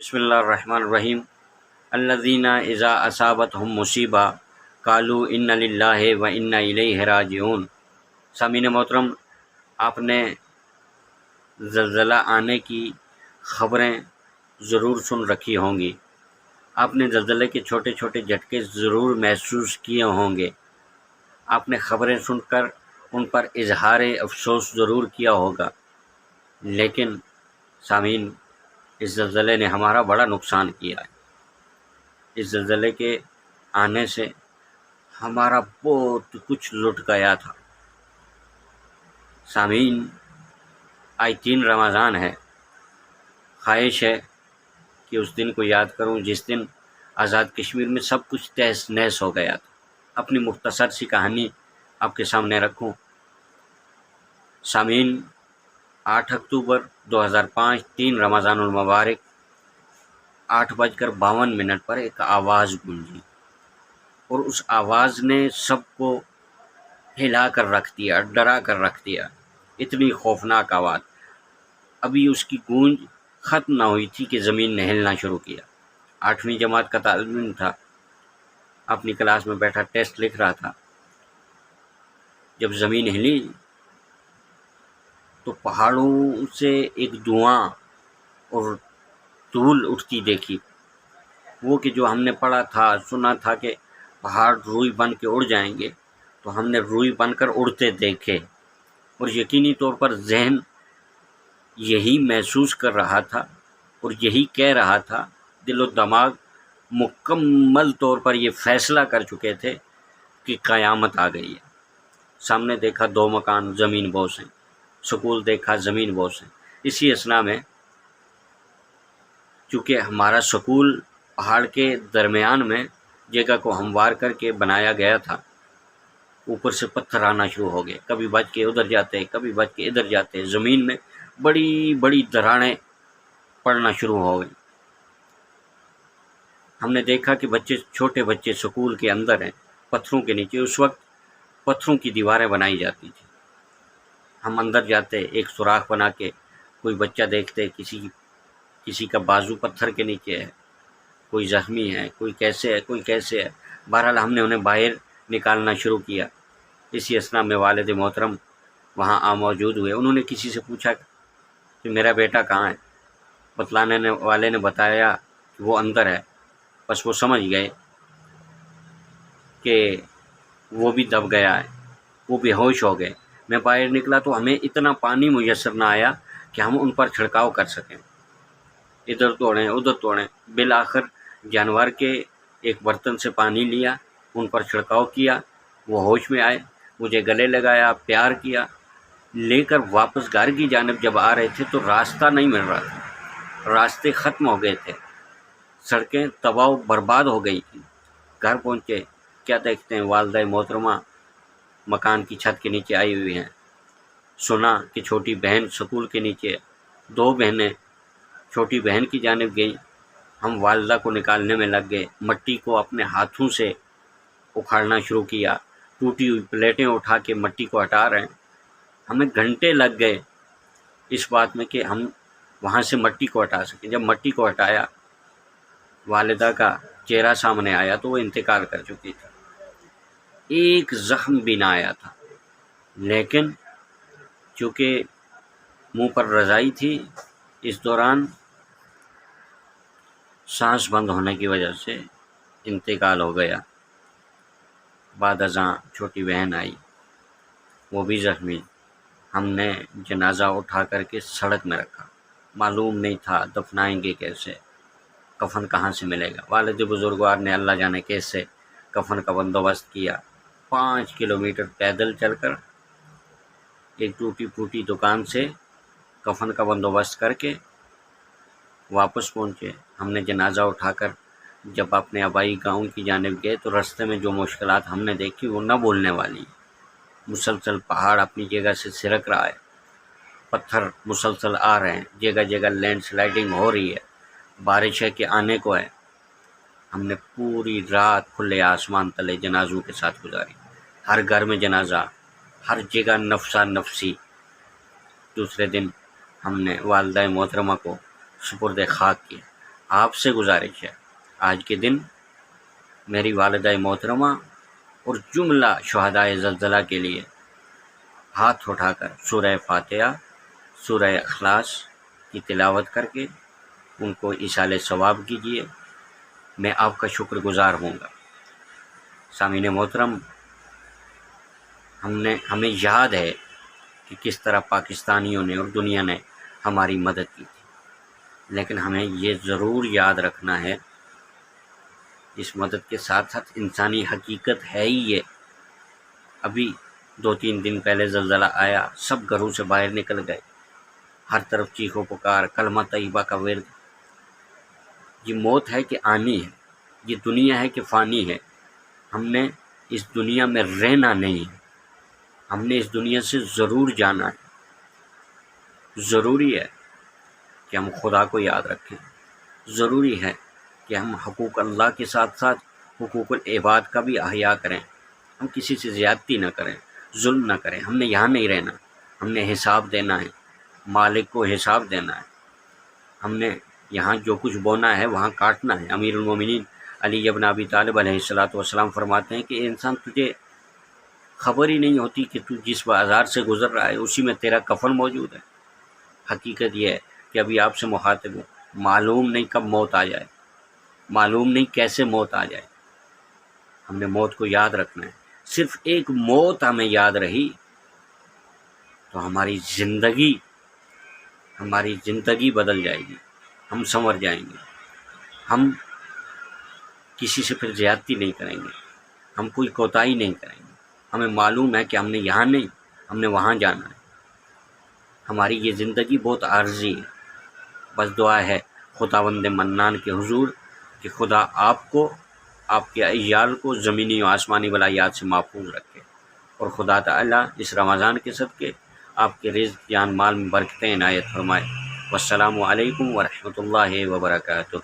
بسم اللہ الرحمن الرحیم۔ الذین اذا اصابتہم مصیبہ قالوا ان للہ و انا الیہ راجعون۔ سامعین محترم، آپ نے زلزلہ آنے کی خبریں ضرور سن رکھی ہوں گی۔ آپ نے زلزلے کے چھوٹے چھوٹے جھٹکے ضرور محسوس کیے ہوں گے۔ آپ نے خبریں سن کر ان پر اظہار افسوس ضرور کیا ہوگا، لیکن سامعین، اس زلزلے نے ہمارا بڑا نقصان کیا ہے۔ اس زلزلے کے آنے سے ہمارا بہت کچھ لٹ گیا تھا۔ سامعین، آج 3 رمضان ہے۔ خواہش ہے کہ اس دن کو یاد کروں جس دن آزاد کشمیر میں سب کچھ تہس نہس ہو گیا تھا۔ اپنی مختصر سی کہانی آپ کے سامنے رکھوں۔ سامعین، 8 اکتوبر 2005 3 رمضان المبارک 8:52 پر ایک آواز گونجی، اور اس آواز نے سب کو ہلا کر رکھ دیا، ڈرا کر رکھ دیا۔ اتنی خوفناک آواز، ابھی اس کی گونج ختم نہ ہوئی تھی کہ زمین نے ہلنا شروع کیا۔ 8ویں جماعت کا طالب علم تھا، اپنی کلاس میں بیٹھا ٹیسٹ لکھ رہا تھا۔ جب زمین ہلی تو پہاڑوں سے ایک دھواں اور دھول اٹھتی دیکھی۔ وہ کہ جو ہم نے پڑھا تھا، سنا تھا کہ پہاڑ روئی بن کے اڑ جائیں گے، تو ہم نے روئی بن کر اڑتے دیکھے، اور یقینی طور پر ذہن یہی محسوس کر رہا تھا اور یہی کہہ رہا تھا۔ دل و دماغ مکمل طور پر یہ فیصلہ کر چکے تھے کہ قیامت آ گئی ہے۔ سامنے دیکھا 2 مکان زمین بوس ہیں، سکول دیکھا زمین بوس ہیں۔ اسی اثنا میں چونکہ ہمارا سکول پہاڑ کے درمیان میں جگہ کو ہموار کر کے بنایا گیا تھا، اوپر سے پتھر آنا شروع ہو گئے، کبھی بچ کے ادھر جاتے، کبھی بچ کے ادھر جاتے۔ زمین میں بڑی بڑی دراڑیں پڑنا شروع ہو گئی۔ ہم نے دیکھا کہ چھوٹے بچے سکول کے اندر ہیں، پتھروں کے نیچے۔ اس وقت پتھروں کی دیواریں بنائی جاتی تھی۔ ہم اندر جاتے، ایک سوراخ بنا کے کوئی بچہ دیکھتے، کسی کا بازو پتھر کے نیچے ہے، کوئی زخمی ہے، کوئی کیسے ہے، کوئی کیسے ہے۔ بہرحال ہم نے انہیں باہر نکالنا شروع کیا۔ اسی اثنا میں والد محترم وہاں موجود ہوئے۔ انہوں نے کسی سے پوچھا کہ میرا بیٹا کہاں ہے؟ بتلانے والے نے بتایا کہ وہ اندر ہے۔ بس وہ سمجھ گئے کہ وہ بھی دب گیا ہے، وہ بے ہوش ہو گئے۔ میں باہر نکلا تو ہمیں اتنا پانی میسر نہ آیا کہ ہم ان پر چھڑکاؤ کر سکیں، ادھر توڑیں ادھر توڑیں۔ بالآخر جانور کے ایک برتن سے پانی لیا، ان پر چھڑکاؤ کیا، وہ ہوش میں آئے، مجھے گلے لگایا، پیار کیا۔ لے کر واپس گھر کی جانب جب آ رہے تھے تو راستہ نہیں مل رہا تھا، راستے ختم ہو گئے تھے، سڑکیں تباہ و برباد ہو گئی تھیں۔ گھر پہنچے، کیا دیکھتے ہیں والدہ محترمہ مکان کی چھت کے نیچے آئی ہوئی ہیں۔ سنا کہ چھوٹی بہن سکول کے نیچے، 2 بہنیں چھوٹی بہن کی جانب گئیں۔ ہم والدہ کو نکالنے میں لگ گئے، مٹی کو اپنے ہاتھوں سے اکھاڑنا شروع کیا، ٹوٹی ہوئی پلیٹیں اٹھا کے مٹی کو ہٹا رہے ہیں۔ ہمیں گھنٹے لگ گئے اس بات میں کہ ہم وہاں سے مٹی کو ہٹا سکیں۔ جب مٹی کو ہٹایا، والدہ کا چہرہ سامنے آیا تو وہ انتقال کر چکی تھی۔ ایک زخم بھی نہ آیا تھا، لیکن چونکہ منہ پر رضائی تھی، اس دوران سانس بند ہونے کی وجہ سے انتقال ہو گیا۔ بعد ازاں چھوٹی بہن آئی، وہ بھی زخمی۔ ہم نے جنازہ اٹھا کر کے سڑک میں رکھا۔ معلوم نہیں تھا دفنائیں گے کیسے، کفن کہاں سے ملے گا۔ والد بزرگوار نے اللہ جانے کیسے کفن کا بندوبست کیا۔ 5 کلومیٹر پیدل چل کر ایک ٹوٹی پھوٹی دکان سے کفن کا بندوبست کر کے واپس پہنچے۔ ہم نے جنازہ اٹھا کر جب اپنے آبائی گاؤں کی جانب گئے تو رستے میں جو مشکلات ہم نے دیکھی وہ نہ بولنے والی۔ مسلسل پہاڑ اپنی جگہ سے سرک رہا ہے، پتھر مسلسل آ رہے ہیں، جگہ جگہ لینڈ سلائڈنگ ہو رہی ہے، بارش ہے کہ آنے کو ہے۔ ہم نے پوری رات کھلے آسمان تلے جنازوں کے ساتھ گزاری، ہر گھر میں جنازہ، ہر جگہ نفسا نفسی۔ دوسرے دن ہم نے والدہ محترمہ کو سپرد خاک کیا۔ آپ سے گزارش ہے آج کے دن میری والدہ محترمہ اور جملہ شہدائے زلزلہ کے لیے ہاتھ اٹھا کر سورہ فاتحہ، سورہ اخلاص کی تلاوت کر کے ان کو ایصال ثواب کیجیے، میں آپ کا شکر گزار ہوں گا۔ سامعین محترم، ہمیں یاد ہے کہ کس طرح پاکستانیوں نے اور دنیا نے ہماری مدد کی تھی، لیکن ہمیں یہ ضرور یاد رکھنا ہے اس مدد کے ساتھ ساتھ انسانی حقیقت ہے ہی یہ۔ ابھی 2-3 دن پہلے زلزلہ آیا، سب گھروں سے باہر نکل گئے، ہر طرف چیخو پکار، کلمہ طیبہ کا ورد۔ یہ موت ہے کہ آنی ہے، یہ دنیا ہے کہ فانی ہے۔ ہم نے اس دنیا میں رہنا نہیں ہے، ہم نے اس دنیا سے ضرور جانا ہے۔ ضروری ہے کہ ہم خدا کو یاد رکھیں، ضروری ہے کہ ہم حقوق اللہ کے ساتھ ساتھ حقوق العباد کا بھی احیا کریں، ہم کسی سے زیادتی نہ کریں، ظلم نہ کریں۔ ہم نے یہاں نہیں رہنا، ہم نے حساب دینا ہے، مالک کو حساب دینا ہے۔ ہم نے یہاں جو کچھ بونا ہے وہاں کاٹنا ہے۔ امیر المومنین علی بن ابی طالب علیہ السلام فرماتے ہیں کہ انسان تجھے خبر ہی نہیں ہوتی کہ تو جس بازار سے گزر رہا ہے اسی میں تیرا کفن موجود ہے۔ حقیقت یہ ہے کہ ابھی آپ سے مخاطب ہوں، معلوم نہیں کب موت آ جائے، معلوم نہیں کیسے موت آ جائے۔ ہم نے موت کو یاد رکھنا ہے۔ صرف ایک موت ہمیں یاد رہی تو ہماری زندگی بدل جائے گی، ہم سنور جائیں گے، ہم کسی سے پھر زیادتی نہیں کریں گے، ہم کوئی کوتاہی نہیں کریں گے۔ ہمیں معلوم ہے کہ ہم نے یہاں نہیں، ہم نے وہاں جانا ہے۔ ہماری یہ زندگی بہت عارضی ہے۔ بس دعا ہے خداوند منان کے حضور کہ خدا آپ کو، آپ کے عیال کو زمینی و آسمانی بلایات سے محفوظ رکھے، اور خدا تعالیٰ اس رمضان کے صدقے آپ کے رزق جان مال میں برکتیں عنایت فرمائے۔ والسلام علیکم ورحمۃ اللہ وبرکاتہ۔